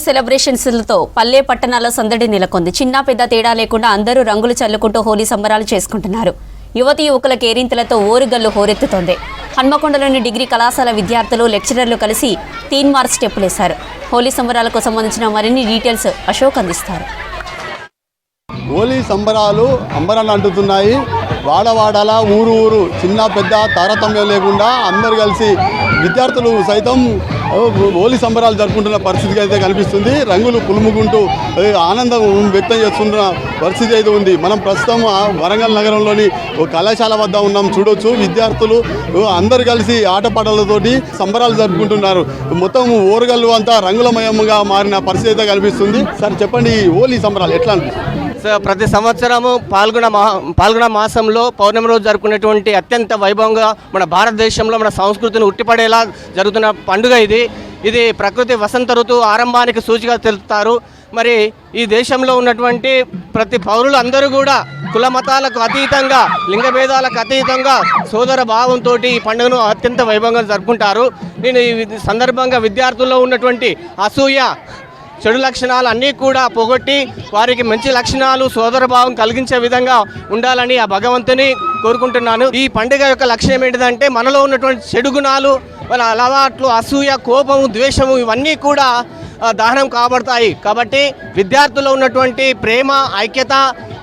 సెలబ్రేషన్స్లతో పల్లె పట్టణాల్లో సందడి నెలకొంది. చిన్న పెద్ద తేడా లేకుండా అందరూ రంగులు చల్లుకుంటూ హోలీ సంబరాలు చేసుకుంటున్నారు. యువతీ యువకుల కేరింతలతో ఓరుగల్లు హోరెత్తుతోంది. హన్మకొండలోని డిగ్రీ కళాశాల విద్యార్థులు లెక్చరర్లు కలిసి తీన్ మార్క్ స్టెప్పులేశారు. హోలీ సంబరాలకు సంబంధించిన మరిన్ని డీటెయిల్స్ అశోక్ అందిస్తారు. హోలీ సంబరాలు అంబరాన్ని అంటుతున్నాయి. వాడవాడల ఊరు చిన్న పెద్ద తారతమ్యం లేకుండా అందరూ కలిసి విద్యార్థులు సైతం హోలీ సంబరాలు జరుపుకుంటున్న పరిస్థితి అయితే కనిపిస్తుంది. రంగులు పులుముకుంటూ ఆనందం వ్యక్తం చేస్తున్న పరిస్థితి అయితే ఉంది. మనం ప్రస్తుతం వరంగల్ నగరంలోని కళాశాల వద్ద ఉన్నాం. చూడొచ్చు విద్యార్థులు అందరు కలిసి ఆటపాటలతోటి సంబరాలు జరుపుకుంటున్నారు. మొత్తం ఓరుగల్లు అంతా రంగులమయంగా మారిన పరిస్థితి అయితే కనిపిస్తుంది. సార్ చెప్పండి, హోలీ సంబరాలు ఎట్లా అనిపిస్తుంది? ప్రతి సంవత్సరము పాల్గొన మాసంలో పౌర్ణమి రోజు జరుపుకునేటువంటి అత్యంత వైభవంగా మన భారతదేశంలో మన సంస్కృతిని ఉట్టిపడేలా జరుగుతున్న పండుగ ఇది ప్రకృతి వసంత ఋతువు ఆరంభానికి సూచిగా తెలుపుతారు. మరి ఈ దేశంలో ఉన్నటువంటి ప్రతి పౌరులు అందరూ కూడా కుల మతాలకు అతీతంగా లింగ భేదాలకు అతీతంగా సోదర భావంతో ఈ పండుగను అత్యంత వైభవంగా జరుపుకుంటారు. నేను ఈ సందర్భంగా విద్యార్థుల్లో ఉన్నటువంటి అసూయ చెడు లక్షణాలు అన్నీ కూడా పోగొట్టి వారికి మంచి లక్షణాలు సోదరభావం కలిగించే విధంగా ఉండాలని ఆ భగవంతుని కోరుకుంటున్నాను. ఈ పండుగ యొక్క లక్ష్యం ఏంటిదంటే మనలో ఉన్నటువంటి చెడు గుణాలు, మన అలవాట్లు, అసూయ, కోపము, ద్వేషము ఇవన్నీ కూడా దహనం కాబడతాయి. కాబట్టి విద్యార్థుల్లో ఉన్నటువంటి ప్రేమ, ఐక్యత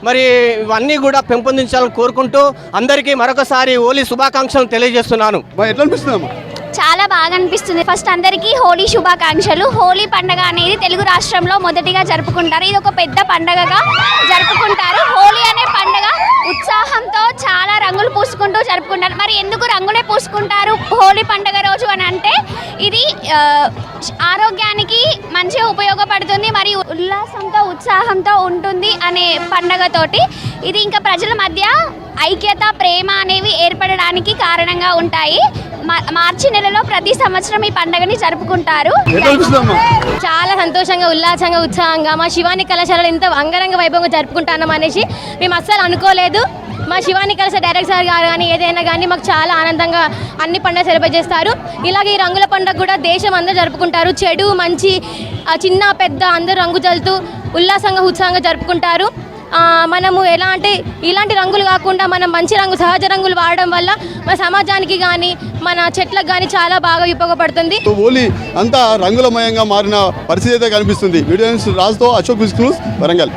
మరి ఇవన్నీ కూడా పెంపొందించాలని కోరుకుంటూ అందరికీ మరొకసారి హోలీ శుభాకాంక్షలు తెలియజేస్తున్నాను. ఎట్లా అనిపిస్తుంది? చాలా బాగా అనిపిస్తుంది. ఫస్ట్ అందరికీ హోలీ శుభాకాంక్షలు. హోలీ పండుగ అనేది తెలుగు రాష్ట్రంలో మొదటిగా జరుపుకుంటారు. ఇది ఒక పెద్ద పండుగగా జరుపుకుంటారు. హోలీ అనే పండుగ ఉత్సాహంతో చాలా రంగులు పూసుకుంటూ జరుపుకుంటారు. మరి ఎందుకు రంగులే పూసుకుంటారు హోలీ పండుగ రోజు అని అంటే ఇది ఆరోగ్యానికి మంచిగా ఉపయోగపడుతుంది, మరియు ఉల్లాసంతో ఉత్సాహంతో ఉంటుంది అనే పండుగతోటి ఇది ఇంకా ప్రజల మధ్య ఐక్యత, ప్రేమ అనేవి ఏర్పడడానికి కారణంగా ఉంటాయి. మార్చి నెలలో ప్రతి సంవత్సరం ఈ పండుగని జరుపుకుంటారు. చాలా సంతోషంగా, ఉల్లాసంగా, ఉత్సాహంగా మా శివాని కళాశాలలో ఇంత అంగరంగ వైభవంగా జరుపుకుంటాం అనేసి మేము అస్సలు అనుకోలేదు. మా శివాని కళాశాల డైరెక్టర్ సార్ గారు కానీ ఏదైనా కానీ మాకు చాలా ఆనందంగా అన్ని పండుగ సెలబ్రేట్ చేస్తారు. ఇలాగే ఈ రంగుల పండుగ కూడా దేశం అందరూ జరుపుకుంటారు. చెడు మంచి చిన్న పెద్ద అందరూ రంగు జల్లుతూ ఉల్లాసంగా ఉత్సాహంగా జరుపుకుంటారు. మనము ఎలా అంటే ఇలాంటి రంగులు కాకుండా మనం మంచి రంగు, సహజ రంగులు వాడడం వల్ల మన సమాజానికి కానీ మన చెట్లకు కానీ చాలా బాగా ఉపయోగపడుతుంది. హోలీ అంతా రంగులమయంగా మారిన పరిస్థితి అయితే కనిపిస్తుంది. వీడియో రాజుతో అశోక్ న్యూస్ వరంగల్.